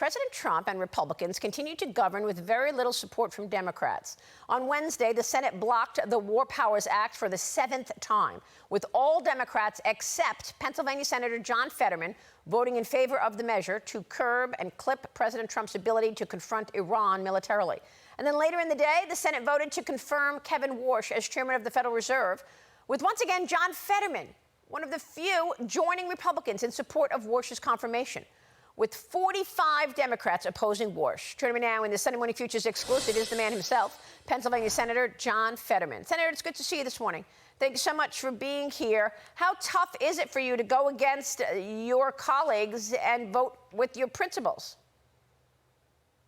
President Trump and Republicans continue to govern with very little support from Democrats. On Wednesday, the Senate blocked the War Powers Act for the 7th time, with all Democrats except Pennsylvania Senator John Fetterman voting in favor of the measure to curb and clip President Trump's ability to confront Iran militarily. And then later in the day, the Senate voted to confirm Kevin Warsh as chairman of the Federal Reserve, with once again John Fetterman, one of the few, joining Republicans in support of Warsh's confirmation, with 45 Democrats opposing Warsh. Joining me now in the Sunday Morning Futures exclusive is the man himself, Pennsylvania Senator John Fetterman. Senator, it's good to see you this morning. Thank you so much for being here. How tough is it for you to go against your colleagues and vote with your principles?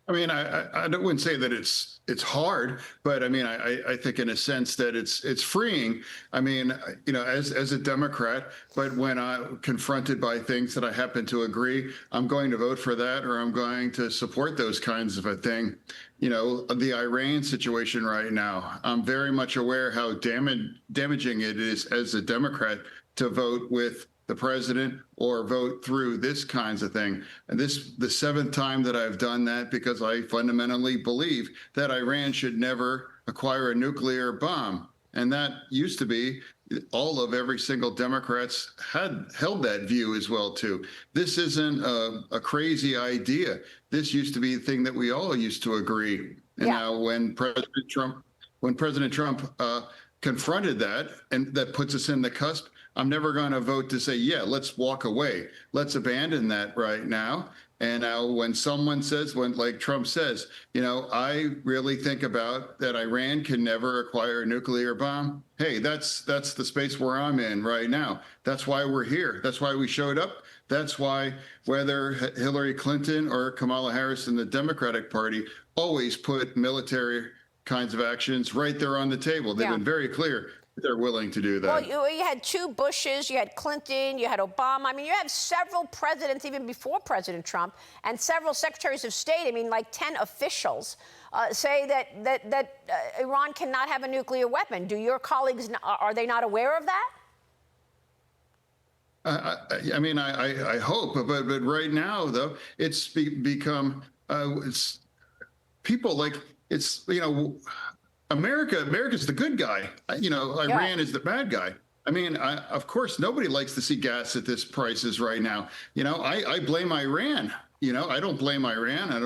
I mean, I wouldn't say that it's hard, but I mean, I think in a sense that it's freeing. I mean, you know, as a Democrat, but when I'm confronted by things that I happen to agree, I'm going to vote for that, or I'm going to support those kinds of a thing. You know, the Iran situation right now, I'm very much aware how damaging it is as a Democrat to vote with the president or vote through this kinds of thing. And this the 7th time that I've done that, because I fundamentally believe that Iran should never acquire a nuclear bomb. And that used to be every single Democrats had held that view as well too. This isn't a crazy idea. This used to be the thing that we all used to agree. And now when President Trump confronted that, and that puts us in the cusp, I'm never going to vote to say, yeah, let's walk away. Let's abandon that right now. And now when someone says, like Trump says, you know, I really think about that Iran can never acquire a nuclear bomb. Hey, that's the space where I'm in right now. That's why we're here. That's why we showed up. That's why whether Hillary Clinton or Kamala Harris in the Democratic Party always put military kinds of actions right there on the table. They've been very clear. They're willing to do that. Well, you had 2 Bushes, you had Clinton, you had Obama. I mean, you have several presidents, even before President Trump, and several secretaries of state. I mean, like 10 officials say that Iran cannot have a nuclear weapon. Do your colleagues, are they not aware of that? I mean, I hope, but right now, though, it's become, it's people like, it's, you know, America's the good guy. You know, Iran is the bad guy. I mean, of course, nobody likes to see gas at this prices right now. You know, I blame Iran. You know, I don't blame Iran. I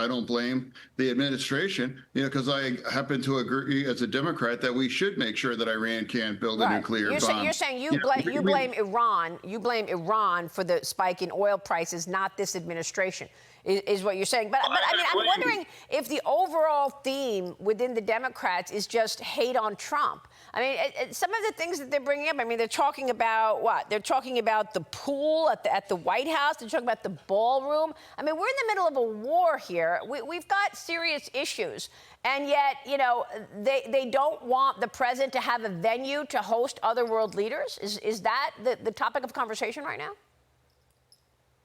don't blame the administration, you know, because I happen to agree as a Democrat that we should make sure that Iran can't build a nuclear bomb. You're saying you blame Iran. You blame Iran for the spike in oil prices, not this administration, is what you're saying. But I mean, I'm wondering if the overall theme within the Democrats is just hate on Trump. I mean, some of the things that they're bringing up, I mean, they're talking about what? They're talking about the pool at the White House. They're talking about the ballroom. I mean, we're in the middle of a war here. We've got serious issues. And yet, you know, they don't want the president to have a venue to host other world leaders. Is that the topic of conversation right now?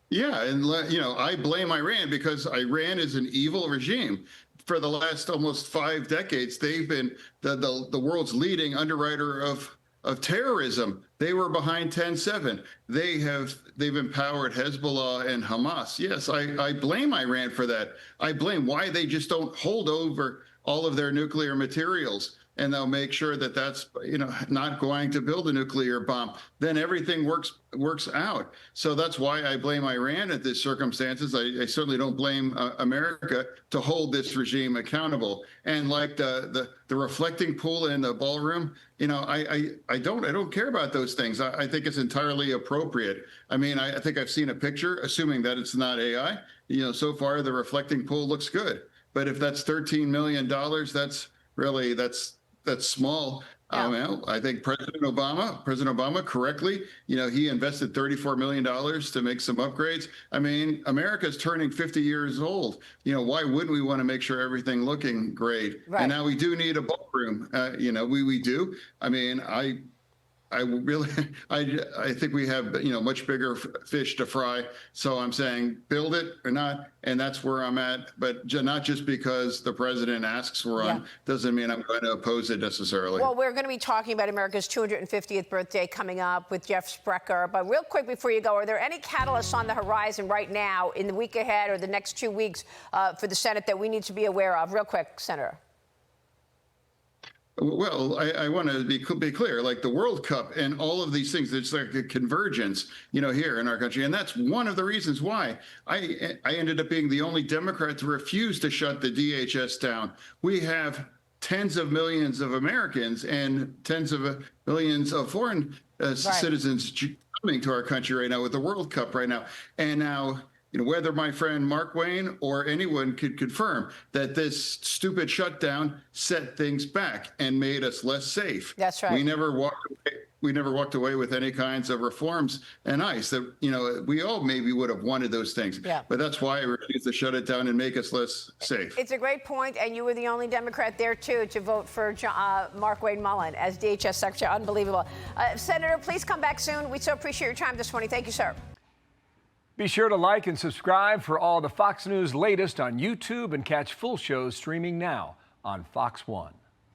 Yeah, and you know, I blame Iran because Iran is an evil regime. For the last almost 5 decades, they've been the world's leading underwriter of terrorism. They were behind 10/7. They've empowered Hezbollah and Hamas. Yes, I blame Iran for that. I blame why they just don't hold over all of their nuclear materials, and they'll make sure that that's, you know, not going to build a nuclear bomb. Then everything works out. So that's why I blame Iran at this circumstances. I certainly don't blame America to hold this regime accountable. And like the reflecting pool in the ballroom, you know, I don't care about those things. I think it's entirely appropriate. I mean, I think I've seen a picture, assuming that it's not AI. You know, so far the reflecting pool looks good. But if that's $13 million, that's really, that's small. I think President Obama correctly, you know, he invested $34 million to make some upgrades. I mean, America's turning 50 years old. You know, why wouldn't we want to make sure everything looking great? Right. And now we do need a ballroom. You know, we do. I mean, I really, I think we have, much bigger fish to fry. So I'm saying build it or not, and that's where I'm at. But not just because the president asks for one doesn't mean I'm going to oppose it necessarily. Well, we're going to be talking about America's 250th birthday coming up with Jeff Sprecher. But real quick before you go, are there any catalysts on the horizon right now in the week ahead or the next 2 weeks for the Senate that we need to be aware of? Real quick, Senator. Well, I want to be clear, like the World Cup and all of these things, it's like a convergence, here in our country. And that's one of the reasons why I ended up being the only Democrat to refuse to shut the DHS down. We have tens of millions of Americans and tens of millions of foreign citizens coming to our country right now with the World Cup right now. And now, whether my friend Mark Wayne or anyone could confirm that this stupid shutdown set things back and made us less safe. That's right. We never walked away with any kinds of reforms and ICE that, we all maybe would have wanted those things. Yeah. But that's why I refused to shut it down and make us less safe. It's a great point, and you were the only Democrat there, too, to vote for Mark Wayne Mullen as DHS Secretary. Unbelievable. Senator, please come back soon. We so appreciate your time this morning. Thank you, sir. Be sure to like and subscribe for all the Fox News latest on YouTube and catch full shows streaming now on Fox One.